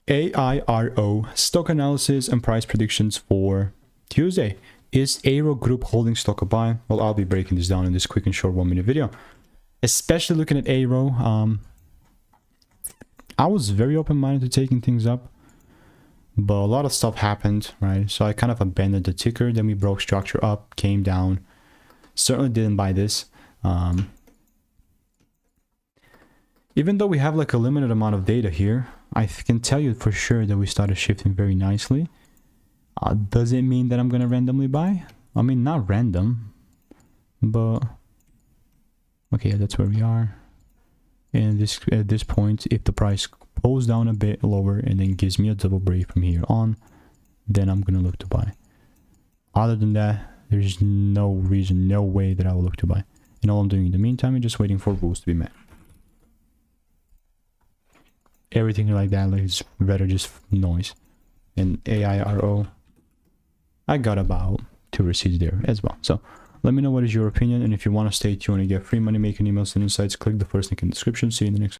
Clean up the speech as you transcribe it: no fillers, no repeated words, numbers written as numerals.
AIRO, stock analysis and price predictions for Tuesday. Is AIRO Group holding stock a buy? Well, I'll be breaking this down in this quick and short 1-minute video. Especially looking at AIRO, I was very open-minded to taking things up, but a lot of stuff happened, right? So I kind of abandoned the ticker. Then we broke structure up, came down. Certainly didn't buy this. Even though we have like a limited amount of data here, I can tell you for sure that we started shifting very nicely. Does it mean that I'm going to randomly buy? I mean, not random, but okay, that's where we are. And at this point, if the price pulls down a bit lower and then gives me a double break from here on, then I'm going to look to buy. Other than that, there's no reason, no way that I will look to buy. And all I'm doing in the meantime is just waiting for rules to be met. Everything like that is rather just noise. And AIRO, I got about 2 receipts there as well. So let me know what is your opinion, and if you want to stay tuned and get free money making emails and insights, click the first link in the description. See you in the next